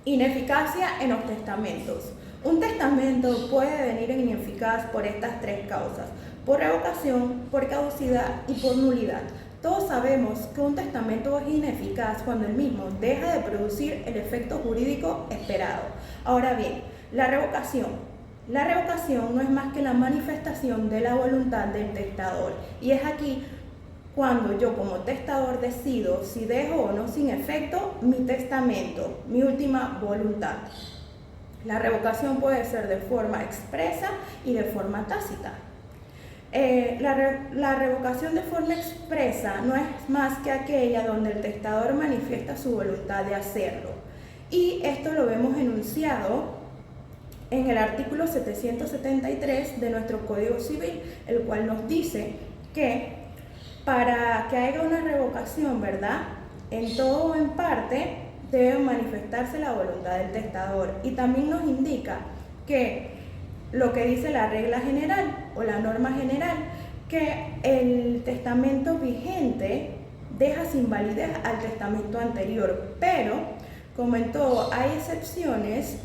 Ineficacia en los testamentos. Un testamento puede venir ineficaz por estas tres causas: por revocación, por caducidad y por nulidad. Todos sabemos que un testamento es ineficaz cuando el mismo deja de producir el efecto jurídico esperado. Ahora bien, la revocación. La revocación no es más que la manifestación de la voluntad del testador, y es aquí cuando yo como testador decido si dejo o no sin efecto mi testamento, mi última voluntad. La revocación puede ser de forma expresa y de forma tácita. La revocación de forma expresa no es más que aquella donde el testador manifiesta su voluntad de hacerlo. Y esto lo vemos enunciado en el artículo 773 de nuestro Código Civil, el cual nos dice que para que haya una revocación, ¿verdad?, en todo o en parte, debe manifestarse la voluntad del testador. Y también nos indica que lo que dice la regla general o la norma general, que el testamento vigente deja sin validez al testamento anterior, pero como en todo hay excepciones.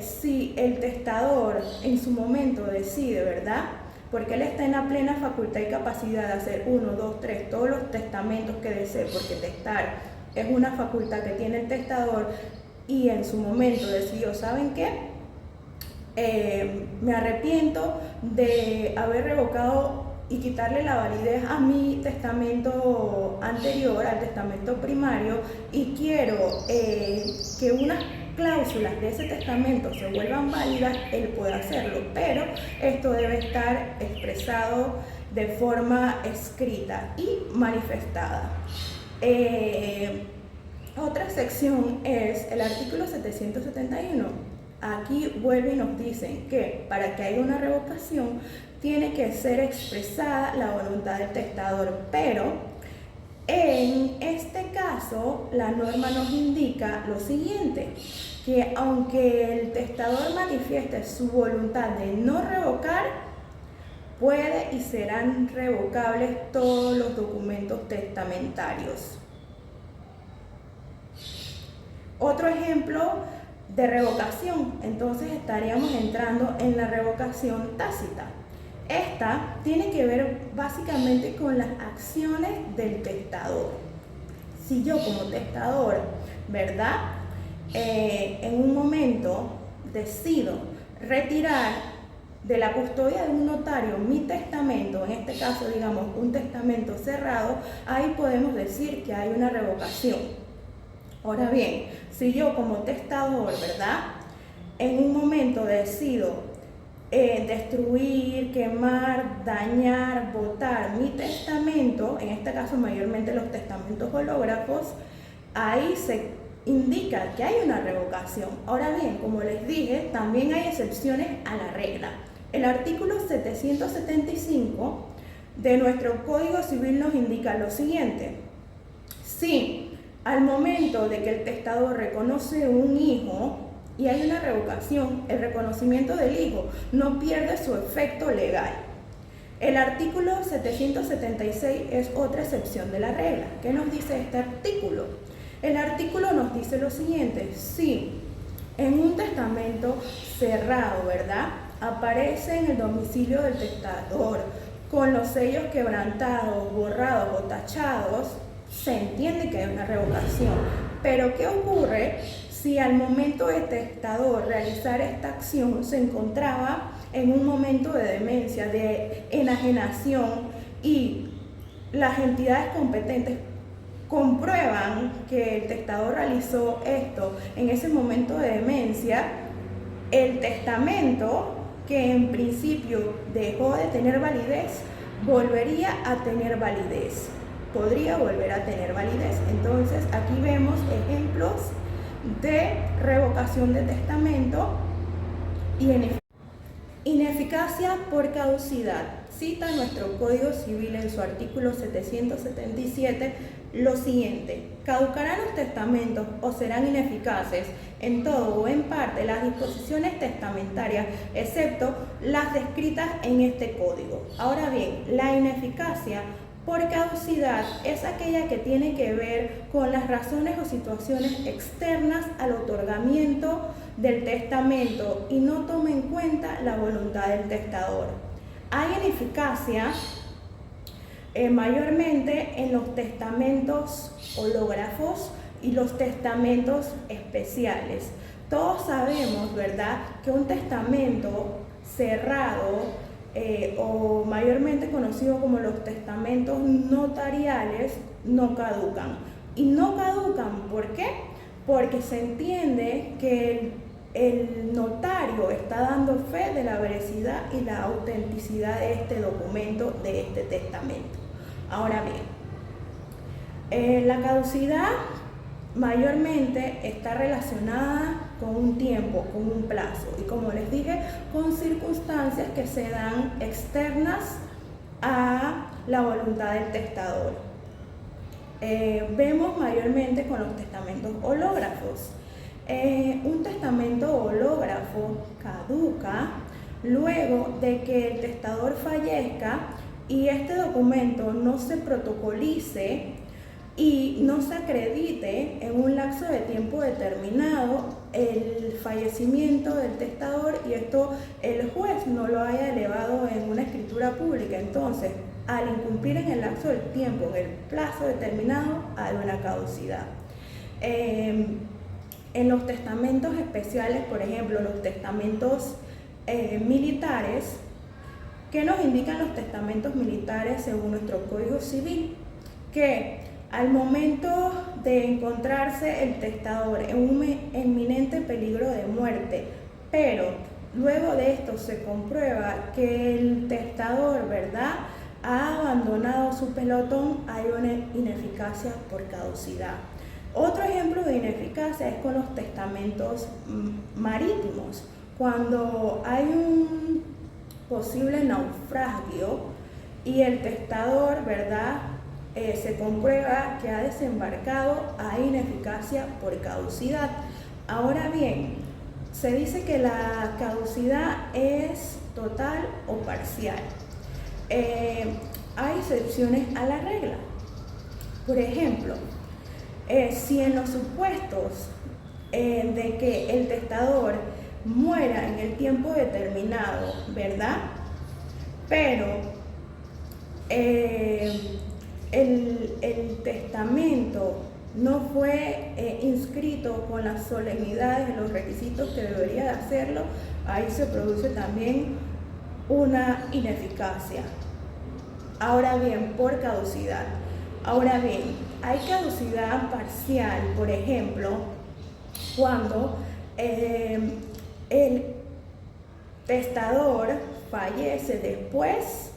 Si el testador en su momento decide, ¿verdad?, porque él está en la plena facultad y capacidad de hacer 1, 2, 3, todos los testamentos que desee, porque testar es una facultad que tiene el testador, y en su momento decidió, ¿saben qué? Me arrepiento de haber revocado y quitarle la validez a mi testamento anterior, al testamento primario, y quiero que unas cláusulas de ese testamento se vuelvan válidas, él puede hacerlo, pero esto debe estar expresado de forma escrita y manifestada. Otra sección es el artículo 771. Aquí vuelve y nos dicen que para que haya una revocación tiene que ser expresada la voluntad del testador, pero en este caso la norma nos indica lo siguiente, que aunque el testador manifieste su voluntad de no revocar, puede y serán revocables todos los documentos testamentarios. Otro ejemplo de revocación, entonces estaríamos entrando en la revocación tácita. Esta tiene que ver básicamente con las acciones del testador. Si yo como testador, ¿verdad?, en un momento decido retirar de la custodia de un notario mi testamento, en este caso digamos un testamento cerrado, ahí podemos decir que hay una revocación. Ahora bien, si yo como testador, ¿verdad?, en un momento decido destruir, quemar, dañar, botar mi testamento, en este caso mayormente los testamentos hológrafos, ahí se indica que hay una revocación. Ahora bien, como les dije, también hay excepciones a la regla. El artículo 775 de nuestro Código Civil nos indica lo siguiente: si al momento de que el testador reconoce un hijo y hay una revocación, el reconocimiento del hijo no pierde su efecto legal. El artículo 776 es otra excepción de la regla. ¿Qué nos dice este artículo? El artículo nos dice lo siguiente: si en un testamento cerrado, ¿verdad?, aparece en el domicilio del testador con los sellos quebrantados, borrados o tachados, se entiende que hay una revocación. Pero ¿qué ocurre si al momento del testador realizar esta acción se encontraba en un momento de demencia, de enajenación, y las entidades competentes comprueban que el testador realizó esto en ese momento de demencia? El testamento, que en principio dejó de tener validez, volvería a tener validez, podría volver a tener validez. Entonces aquí vemos ejemplos de revocación de testamento y ineficacia por caducidad. Cita nuestro Código Civil en su artículo 777 lo siguiente: caducarán los testamentos o serán ineficaces en todo o en parte las disposiciones testamentarias, excepto las descritas en este código. Ahora bien, la ineficacia Por caducidad es aquella que tiene que ver con las razones o situaciones externas al otorgamiento del testamento y no toma en cuenta la voluntad del testador. Hay ineficacia mayormente en los testamentos hológrafos y los testamentos especiales. Todos sabemos, ¿verdad?, que un testamento cerrado o mayormente conocido como los testamentos notariales no caducan. Y no caducan, ¿por qué? Porque se entiende que el notario está dando fe de la veracidad y la autenticidad de este documento, de este testamento. Ahora bien, la caducidad mayormente está relacionada con un tiempo, con un plazo y, como les dije, con circunstancias que se dan externas a la voluntad del testador. Vemos mayormente con los testamentos hológrafos. Un testamento hológrafo caduca luego de que el testador fallezca y este documento no se protocolice y no se acredite en un lapso de tiempo determinado el fallecimiento del testador y esto el juez no lo haya elevado en una escritura pública. Entonces, al incumplir en el lapso del tiempo, en el plazo determinado, hay una caducidad. En los testamentos especiales, por ejemplo, los testamentos militares, ¿qué nos indican los testamentos militares según nuestro Código Civil? Que al momento de encontrarse el testador en un inminente peligro de muerte, pero luego de esto se comprueba que el testador, ¿verdad?, ha abandonado su pelotón, hay una ineficacia por caducidad. Otro ejemplo de ineficacia es con los testamentos marítimos. Cuando hay un posible naufragio y el testador, ¿verdad?, se comprueba que ha desembarcado, hay ineficacia por caducidad. Ahora bien, se dice que la caducidad es total o parcial. Hay excepciones a la regla. Por ejemplo, si en los supuestos de que el testador muera en el tiempo determinado, ¿verdad?, pero el testamento no fue inscrito con las solemnidades y los requisitos que debería de hacerlo, ahí se produce también una ineficacia. Ahora bien, por caducidad. Ahora bien, hay caducidad parcial, por ejemplo, cuando el testador fallece después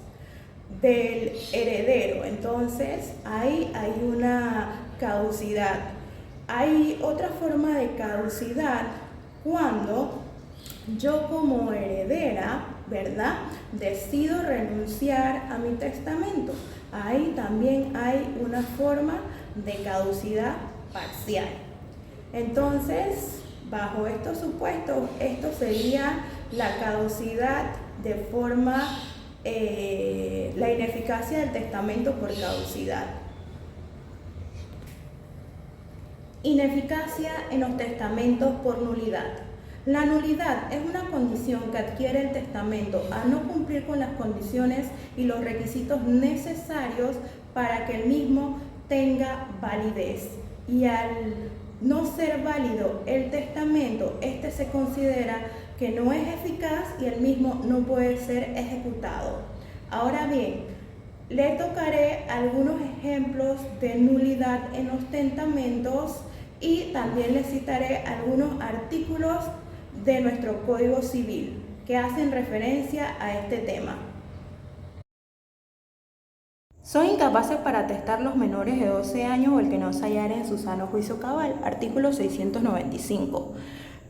del heredero, entonces ahí hay una caducidad. Hay otra forma de caducidad cuando yo como heredera, ¿verdad?, decido renunciar a mi testamento. Ahí también hay una forma de caducidad parcial. Entonces, bajo estos supuestos, esto sería la caducidad de forma, la ineficacia del testamento por caducidad. Ineficacia en los testamentos por nulidad. La nulidad es una condición que adquiere el testamento al no cumplir con las condiciones y los requisitos necesarios para que el mismo tenga validez. Y al no ser válido el testamento, este se considera que no es eficaz y el mismo no puede ser ejecutado. Ahora bien, le tocaré algunos ejemplos de nulidad en los testamentos y también le citaré algunos artículos de nuestro Código Civil que hacen referencia a este tema. Son incapaces para atestar los menores de 12 años o el que no se hallare en su sano juicio cabal, artículo 695.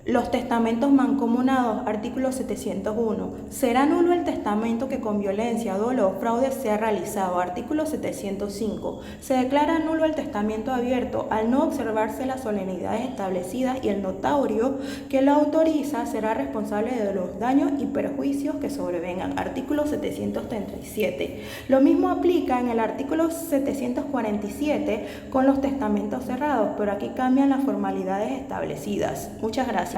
Los testamentos mancomunados, artículo 701. Será nulo el testamento que con violencia, dolo o fraude sea realizado, artículo 705. Se declara nulo el testamento abierto al no observarse las solemnidades establecidas y el notario que lo autoriza será responsable de los daños y perjuicios que sobrevengan, artículo 737. Lo mismo aplica en el artículo 747 con los testamentos cerrados, pero aquí cambian las formalidades establecidas. Muchas gracias.